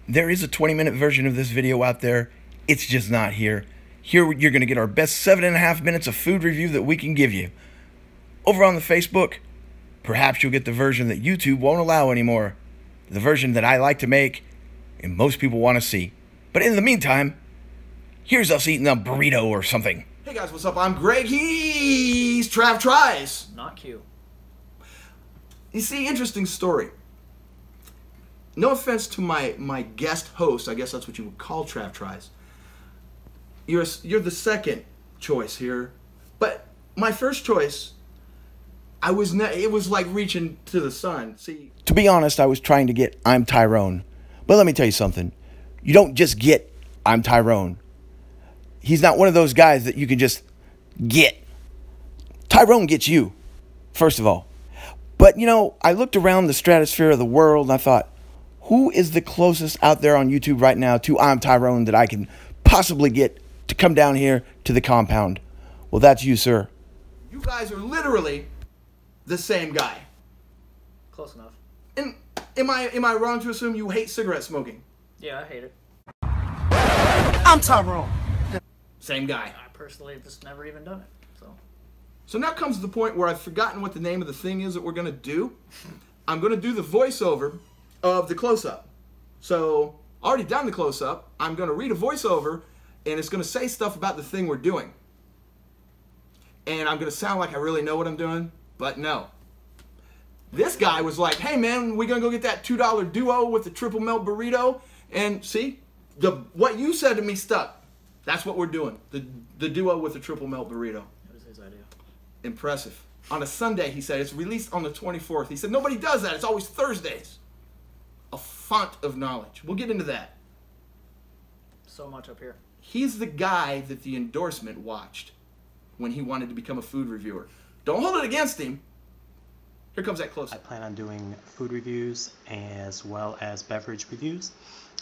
There is a 20-minute version of this video out there. It's just not here. Here you're going to get our best 7.5 minutes of food review that we can give you. Over on the Facebook, perhaps you'll get the version that YouTube won't allow anymore. The version that I like to make and most people want to see. But in the meantime, here's us eating a burrito or something. Hey guys, what's up? I'm Greg. He's TravTries. Not Q. You see, interesting story. No offense to my guest host, I guess that's what you would call TravTries. You're the second choice here, but my first choice, it was like reaching to the sun. See, to be honest, I was trying to get I'm Tyrone, but let me tell you something. You don't just get I'm Tyrone. He's not one of those guys that you can just get. Tyrone gets you, first of all. But you know, I looked around the stratosphere of the world and I thought, who is the closest out there on YouTube right now to I'm Tyrone that I can possibly get to come down here to the compound? Well, that's you, sir. You guys are literally the same guy. Close enough. And am I wrong to assume you hate cigarette smoking? Yeah, I hate it. I'm Tyrone. Same guy. I personally have just never even done it. So now comes the point where I've forgotten what the name of the thing is that we're going to do. I'm going to do the voiceover of the close-up. So, already done the close-up. I'm going to read a voiceover, and it's going to say stuff about the thing we're doing. And I'm going to sound like I really know what I'm doing, but no. This guy was like, hey man, we're going to go get that $2 duo with the Triple Melt Burrito. And see, what you said to me stuck. That's what we're doing. The duo with the Triple Melt Burrito. That was his idea. Impressive. On a Sunday, he said, it's released on the 24th. He said, nobody does that. It's always Thursdays. A font of knowledge. We'll get into that. So much up here. He's the guy that the endorsement watched when he wanted to become a food reviewer. Don't hold it against him. Here comes that close-up. I plan on doing food reviews as well as beverage reviews.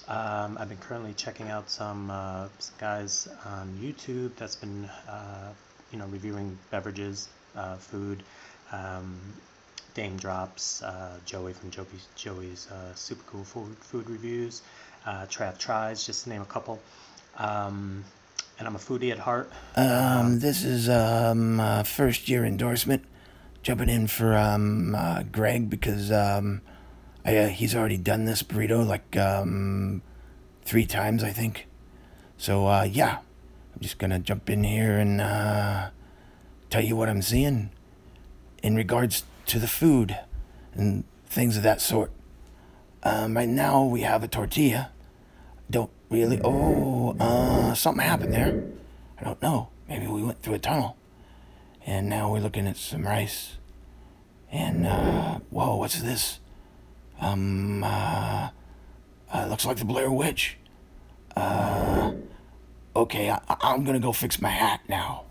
I've been currently checking out some guys on YouTube that's been reviewing beverages, food, Dame Drops, Joey from Joey's Super Cool Food Reviews, TravTries, just to name a couple. And I'm a foodie at heart. This is first year endorsement. Jumping in for Greg because he's already done this burrito like 3 times, I think. So yeah, I'm just gonna jump in here and tell you what I'm seeing in regards to the food and things of that sort. Right now we have a tortilla. Don't really. Oh, something happened there. I don't know. Maybe we went through a tunnel. And now we're looking at some rice. And, whoa, what's this? Looks like the Blair Witch. Okay, I'm gonna go fix my hat now.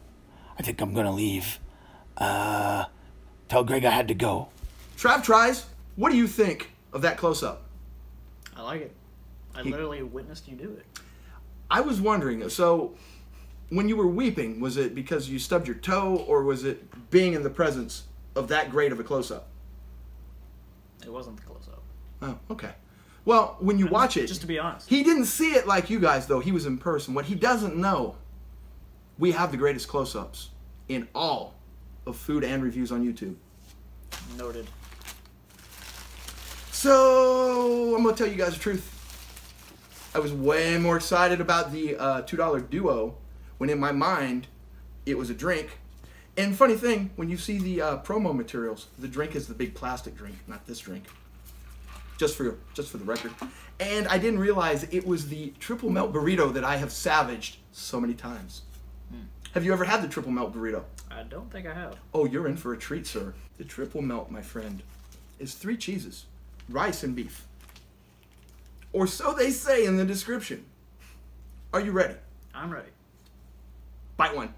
I think I'm gonna leave. Tell Greg I had to go. TravTries, what do you think of that close-up? I like it. I literally witnessed you do it. I was wondering, so when you were weeping, was it because you stubbed your toe, or was it being in the presence of that great of a close-up? It wasn't the close-up. Oh, okay. Well, when you watch it... Just to be honest. He didn't see it like you guys, though. He was in person. What he doesn't know, we have the greatest close-ups in all of food and reviews on YouTube. Noted. So, I'm going to tell you guys the truth. I was way more excited about the $2 duo when in my mind it was a drink. And funny thing, when you see the promo materials, the drink is the big plastic drink, not this drink. Just for the record. And I didn't realize it was the Triple Melt Burrito that I have savaged so many times. Have you ever had the Triple Melt Burrito? I don't think I have. Oh, you're in for a treat, sir. The Triple Melt, my friend, is 3 cheeses, rice, and beef. Or so they say in the description. Are you ready? I'm ready. Bite 1.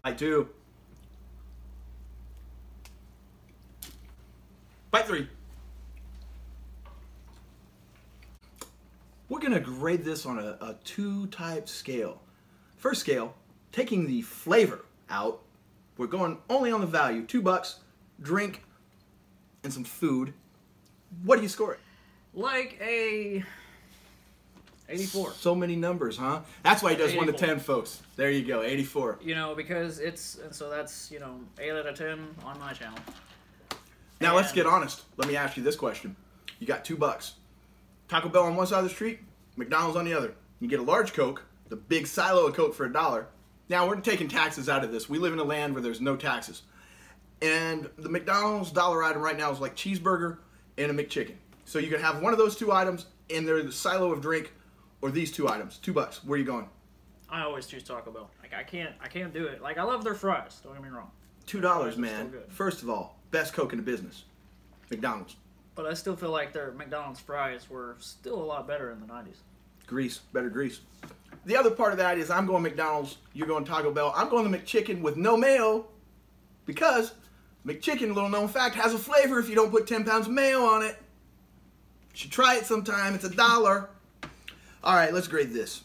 Bite 2. Bite 3. We're going to grade this on a 2-type scale. First scale, taking the flavor out, we're going only on the value. $2, drink, and some food. What do you score it? Like a 84. So many numbers, huh? That's why he does 1 to 84. 10, folks. There you go, 84. You know, because so that's, 8 out of 10 on my channel. Now let's get honest. Let me ask you this question. You got $2. Taco Bell on one side of the street, McDonald's on the other. You get a large Coke, the big silo of Coke for $1. Now we're taking taxes out of this. We live in a land where there's no taxes. And the McDonald's dollar item right now is like cheeseburger and a McChicken. So you can have one of those 2 items and they're the silo of drink, or these 2 items. $2. Where are you going? I always choose Taco Bell. Like I can't do it. Like I love their fries. Don't get me wrong. $2, man. Still good. First of all, best Coke in the business. McDonald's. But I still feel like their McDonald's fries were still a lot better in the 90s. Grease. Better grease. The other part of that is I'm going McDonald's, you're going Taco Bell. I'm going the McChicken with no mayo because McChicken, little known fact, has a flavor if you don't put 10 pounds of mayo on it. You should try it sometime. It's $1. All right, let's grade this.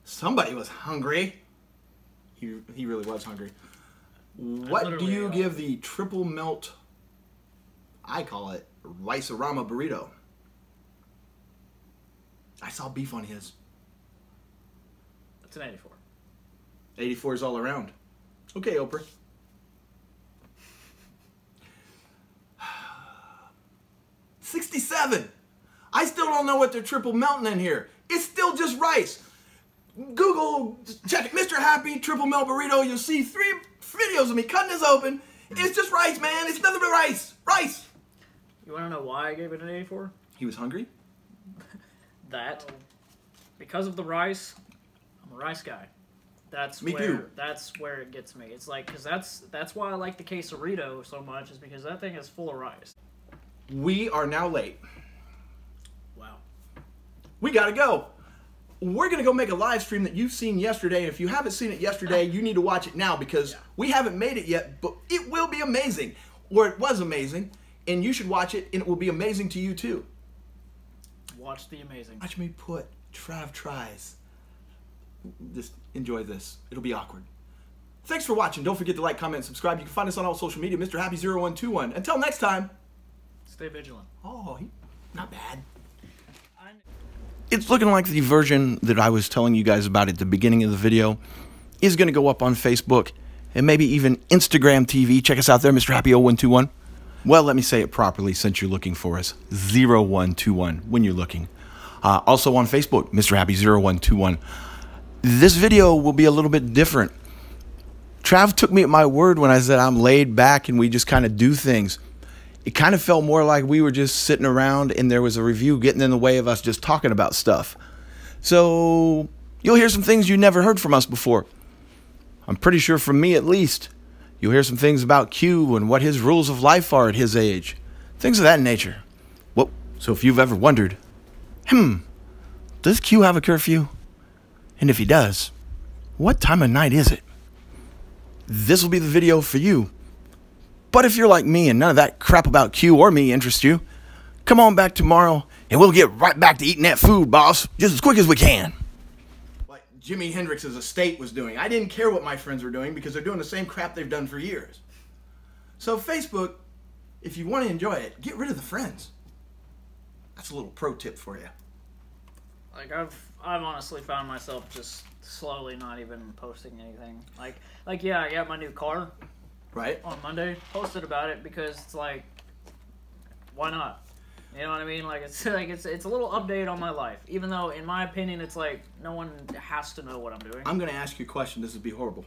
Somebody was hungry. He really was hungry. What do you give the Triple Melt, I call it, Rice-A-Rama burrito? I saw beef on his. That's an 84. 84 is all around. Okay, Oprah. $67. I still don't know what they're triple melting in here. It's still just rice. Google, check it, Mr. Happy Triple Melt Burrito. You'll see 3 videos of me cutting this open. It's just rice, man. It's nothing but rice. Rice. You want to know why I gave it an 84? He was hungry? Because of the rice, I'm a rice guy. That's Me where too. That's where it gets me. It's like because that's why I like the quesarito so much is because that thing is full of rice. We are now late. Wow. We gotta go. We're gonna go make a live stream that you've seen yesterday. If you haven't seen it yesterday, you need to watch it now because we haven't made it yet, but it will be amazing. Or it was amazing, and you should watch it, and it will be amazing to you too. Watch the amazing. Watch me put TravTries. Just enjoy this. It'll be awkward. Thanks for watching. Don't forget to like, comment, and subscribe. You can find us on all social media, Mr. Happy0121. Until next time. Stay vigilant. Oh, not bad. It's looking like the version that I was telling you guys about at the beginning of the video is going to go up on Facebook and maybe even Instagram TV. Check us out there, Mr. Happy0121. Well, let me say it properly since you're looking for us. 0121 when you're looking. Also on Facebook, Mr. Happy0121. This video will be a little bit different. Trav took me at my word when I said I'm laid back and we just kind of do things. It kind of felt more like we were just sitting around and there was a review getting in the way of us just talking about stuff. So you'll hear some things you never heard from us before. I'm pretty sure from me at least. You'll hear some things about Q and what his rules of life are at his age. Things of that nature. Well, so if you've ever wondered, does Q have a curfew? And if he does, what time of night is it? This will be the video for you. But if you're like me and none of that crap about Q or me interests you, come on back tomorrow and we'll get right back to eating that food, boss, just as quick as we can. Like Jimi Hendrix's estate was doing. I didn't care what my friends were doing because they're doing the same crap they've done for years. So Facebook, if you want to enjoy it, get rid of the friends. That's a little pro tip for you. Like I've honestly found myself just slowly not even posting anything. Like yeah, I got my new car Right? on Monday. Posted about it because it's like, why not? You know what I mean? It's a little update on my life. Even though in my opinion it's like no one has to know what I'm doing. I'm going to ask you a question. This would be horrible.